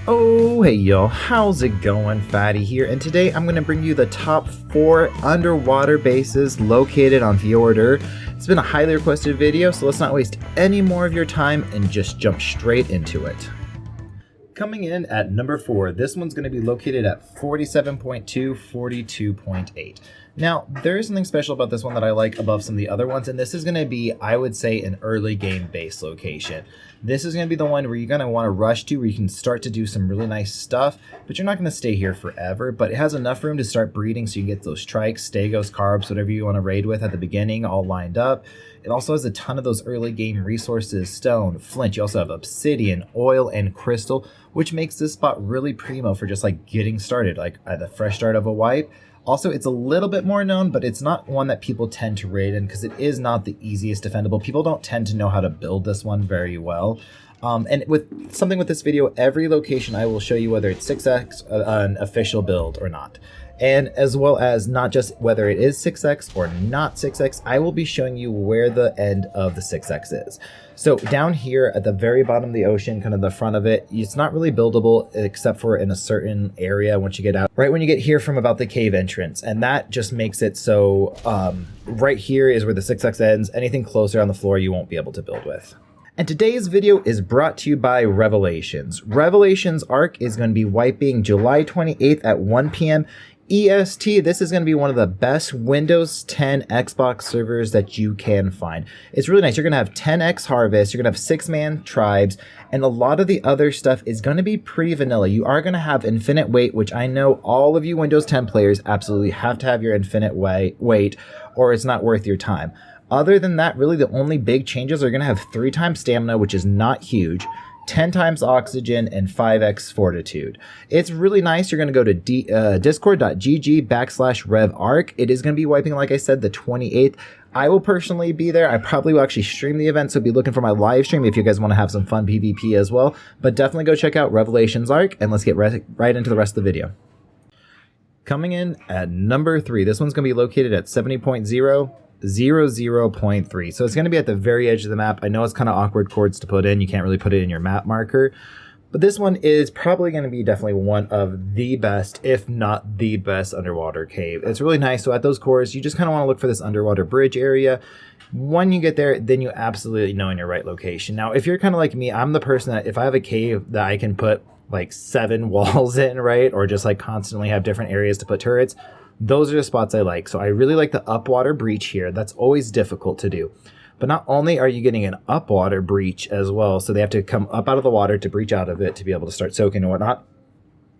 Oh, hey y'all, how's it going? Fatty here, and today I'm going to bring you the top 4 underwater bases located on Fijordur. It's been a highly requested video, so let's not waste any more of your time and just jump straight into it. Coming in at number 4, this one's going to be located at 47.2, 42.8. Now, there is something special about this one that I like above some of the other ones, and this is going to be, I would say, an early game base location. This is going to be the one where you're going to want to rush to, where you can start to do some really nice stuff, but you're not going to stay here forever, but it has enough room to start breeding so you can get those trikes, stegos, carbs, whatever you want to raid with at the beginning, all lined up. It also has a ton of those early game resources, stone, flint. You also have obsidian, oil, and crystal, which makes this spot really primo for just like getting started, like at the fresh start of a wipe. Also, it's a little bit more known, but it's not one that people tend to raid in because it is not the easiest defendable. People don't tend to know how to build this one very well. And with something with this video, every location I will show you whether it's 6x, an official build or not. And as well as not just whether it is 6x or not 6x, I will be showing you where the end of the 6x is. So down here at the very bottom of the ocean, kind of the front of it, it's not really buildable except for in a certain area once you get out. Right when you get here from about the cave entrance. And that just makes it so right here is where the 6x ends. Anything closer on the floor you won't be able to build with. And today's video is brought to you by Revelations. Revelations Arc is going to be wiping July 28th at 1 p.m. EST. This is going to be one of the best Windows 10 Xbox servers that you can find. It's really nice. You're going to have 10x harvest, you're going to have 6-man tribes, and a lot of the other stuff is going to be pretty vanilla. You are going to have infinite weight, which I know all of you Windows 10 players absolutely have to have your infinite weight, or it's not worth your time. Other than that, really the only big changes are going to have 3 times stamina, which is not huge, 10 times oxygen, and 5x fortitude. It's really nice. You're going to go to discord.gg/revarc. It is going to be wiping, like I said, the 28th. I will personally be there. I probably will actually stream the event, so be looking for my live stream if you guys want to have some fun PvP as well. But definitely go check out Revelations Arc, and let's get right into the rest of the video. Coming in at number 3, this one's going to be located at 70.0. 0.3. So it's going to be at the very edge of the map. I know it's kind of awkward chords to put in. You can't really put it in your map marker. But this one is probably going to be definitely one of the best, if not the best, underwater cave. It's really nice. So at those cores, you just kind of want to look for this underwater bridge area. When you get there, then you absolutely know in your right location. Now, if you're kind of like me, I'm the person that if I have a cave that I can put like 7 walls in, right? Or just like constantly have different areas to put turrets. Those are the spots I like. So I really like the upwater breach here. That's always difficult to do. But not only are you getting an upwater breach as well, so they have to come up out of the water to breach out of it to be able to start soaking and whatnot.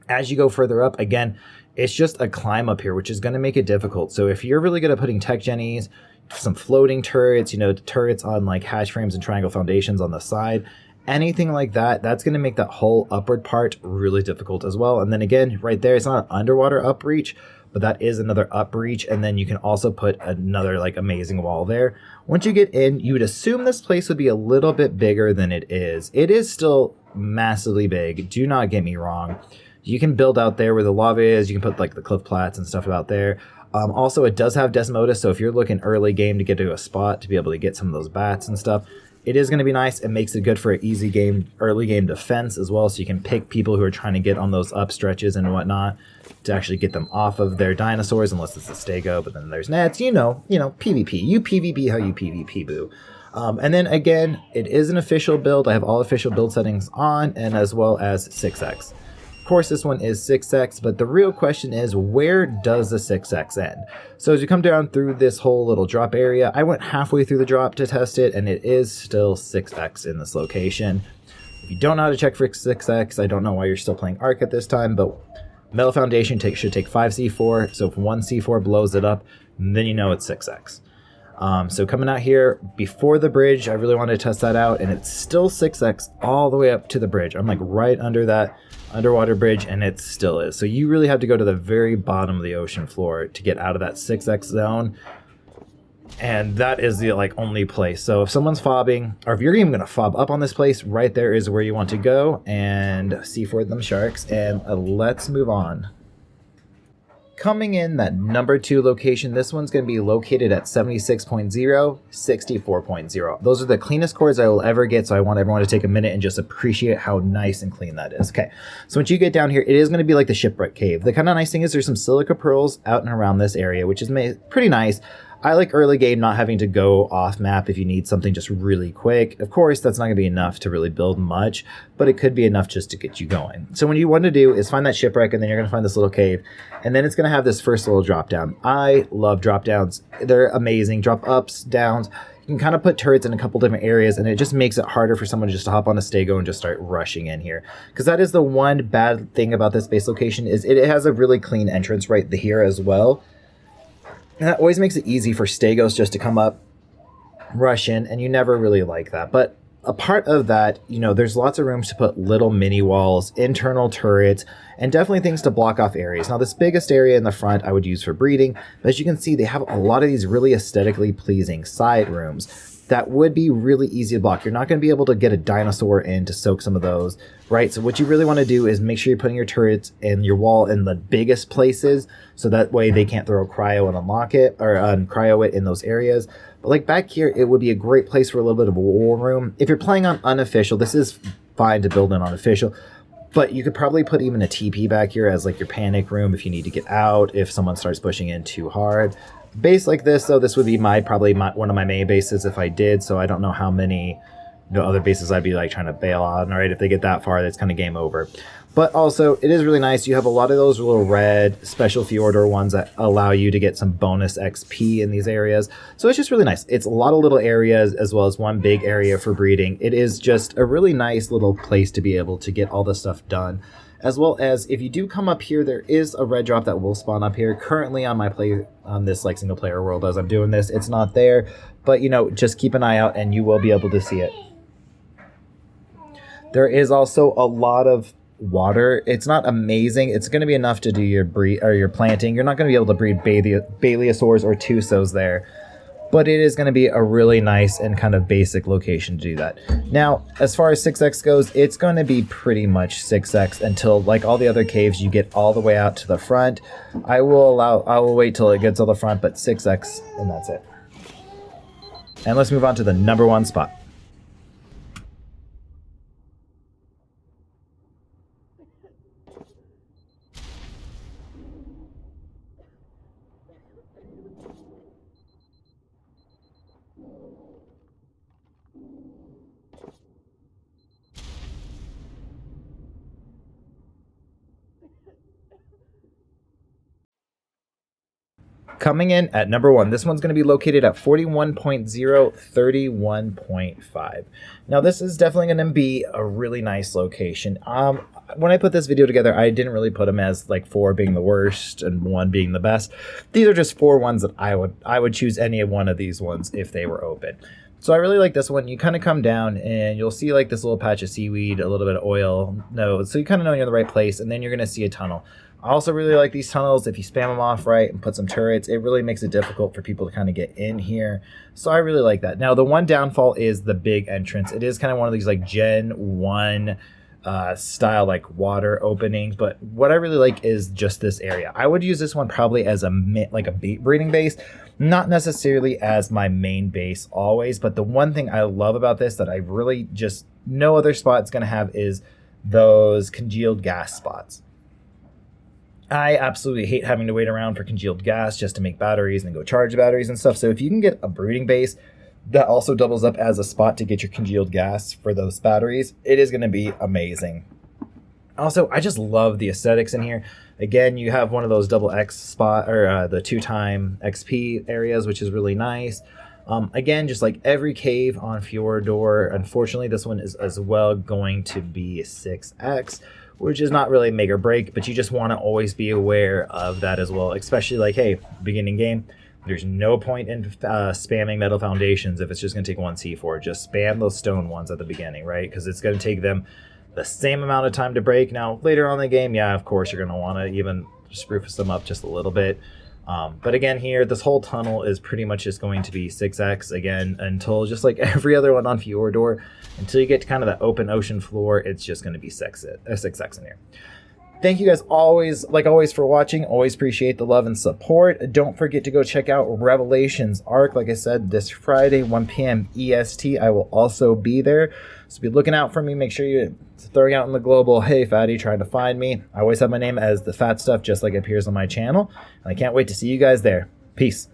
As you go further up, again, it's just a climb up here, which is going to make it difficult. So if you're really good at putting tech jennies, some floating turrets, you know, turrets on like hatch frames and triangle foundations on the side, anything like that, that's going to make that whole upward part really difficult as well. And then again, right there, it's not an underwater up breach, but that is another up breach, and then you can also put another like amazing wall there. Once you get in, you would assume this place would be a little bit bigger than it is. It is still massively big, do not get me wrong. You can build out there where the lava is, you can put like the cliff plats and stuff out there. Also, it does have Desmodus, so if you're looking early game to get to a spot to be able to get some of those bats and stuff, it is going to be nice. It makes it good for an easy game, early game defense as well, so you can pick people who are trying to get on those up stretches and whatnot to actually get them off of their dinosaurs, unless it's a stego. But then there's nets, you know, PvP. You PvP how you PvP, boo. And then again, it is an official build. I have all official build settings on, and as well as 6x. Of course, this one is 6x, but the real question is, where does the 6x end? So as you come down through this whole little drop area, I went halfway through the drop to test it, and it is still 6x in this location. If you don't know how to check for 6x, I don't know why you're still playing Arc at this time, but Metal Foundation should take 5 C4, so if 1 C4 blows it up, then you know it's 6x. So coming out here before the bridge, I really wanted to test that out, and it's still 6x all the way up to the bridge. I'm like right under that underwater bridge, and it still is. So you really have to go to the very bottom of the ocean floor to get out of that 6x zone, and that is the like only place. So if someone's fobbing, or if you're even going to fob up on this place, right there is where you want to go and see for them sharks. And let's move on. Coming in that number 2 location, this one's going to be located at 76.0, 64.0. Those are the cleanest cores I will ever get, so I want everyone to take a minute and just appreciate how nice and clean that is. Okay, so once you get down here, it is going to be like the shipwreck cave. The kind of nice thing is there's some silica pearls out and around this area, which is pretty nice. I like early game not having to go off map if you need something just really quick. Of course, that's not going to be enough to really build much, but it could be enough just to get you going. So what you want to do is find that shipwreck, and then you're going to find this little cave, and then it's going to have this first little drop down. I love drop downs. They're amazing. Drop ups, downs. You can kind of put turrets in a couple different areas, and it just makes it harder for someone just to hop on a stego and just start rushing in here. Because that is the one bad thing about this base location, is it has a really clean entrance right here as well. And that always makes it easy for stegos just to come up, rush in, and you never really like that. But a part of that, you know, there's lots of rooms to put little mini walls, internal turrets, and definitely things to block off areas. Now, this biggest area in the front I would use for breeding, but as you can see, they have a lot of these really aesthetically pleasing side rooms that would be really easy to block. You're not going to be able to get a dinosaur in to soak some of those, right? So what you really want to do is make sure you're putting your turrets and your wall in the biggest places, so that way they can't throw cryo and unlock it, or cryo it in those areas. But like back here, it would be a great place for a little bit of a war room. If you're playing on unofficial, this is fine to build in on official, but you could probably put even a TP back here as like your panic room if you need to get out, if someone starts pushing in too hard. Base like this, though, this would be probably one of my main bases if I did, so I don't know how many other bases I'd be like trying to bail on, right? If they get that far, that's kind of game over. But also, it is really nice. You have a lot of those little red special Fijordur ones that allow you to get some bonus XP in these areas. So it's just really nice. It's a lot of little areas as well as one big area for breeding. It is just a really nice little place to be able to get all this stuff done. As well as if you do come up here, there is a red drop that will spawn up here. Currently on my play on this like single player world as I'm doing this, it's not there. But you know, just keep an eye out and you will be able to see it. There is also a lot of water. It's not amazing. It's going to be enough to do your breed or your planting. You're not going to be able to breed Baleosaurs or Tusos there, but it is going to be a really nice and kind of basic location to do that. Now, as far as 6x goes, it's going to be pretty much 6x until, like all the other caves, you get all the way out to the front. I will wait till it gets to the front, but 6x, and that's it. And let's move on to the number 1 spot. Coming in at number 1, this one's going to be located at 41.0, 31.5. Now, this is definitely going to be a really nice location. When I put this video together, I didn't really put them as like 4 being the worst and 1 being the best. These are just 4 ones that I would choose any one of these ones if they were open. So I really like this one. You kind of come down and you'll see like this little patch of seaweed, a little bit of oil nodes. So you kind of know you're in the right place, and then you're going to see a tunnel. I also really like these tunnels. If you spam them off right and put some turrets, it really makes it difficult for people to kind of get in here. So I really like that. Now, the one downfall is the big entrance. It is kind of one of these like Gen 1 style like water openings, but what I really like is just this area. I would use this one probably as a breeding base, not necessarily as my main base always, but the one thing I love about this that I really just no other spot's going to have is those congealed gas spots. I absolutely hate having to wait around for congealed gas just to make batteries and go charge batteries and stuff. So if you can get a brooding base that also doubles up as a spot to get your congealed gas for those batteries, it is going to be amazing. Also, I just love the aesthetics in here. Again, you have one of those double X spot or the 2-time XP areas, which is really nice. Again, just like every cave on Fijordur, unfortunately, this one is as well going to be 6x, which is not really make or break, but you just want to always be aware of that as well, especially like, hey, beginning game, there's no point in spamming metal foundations if it's just going to take 1 C4. Just spam those stone ones at the beginning, right? Because it's going to take them the same amount of time to break. Now, later on in the game, yeah, of course, you're going to want to even spruce them up just a little bit. But again, here, this whole tunnel is pretty much just going to be 6x again until, just like every other one on Fijordur, until you get to kind of the open ocean floor, it's just going to be 6x in here. Thank you guys always for watching. Always appreciate the love and support. Don't forget to go check out Revelations Arc. Like I said, this Friday, 1 p.m. EST. I will also be there. So be looking out for me. Make sure you're throwing out in the global, hey, Fatty, trying to find me. I always have my name as The Fat Stuff, just like it appears on my channel. And I can't wait to see you guys there. Peace.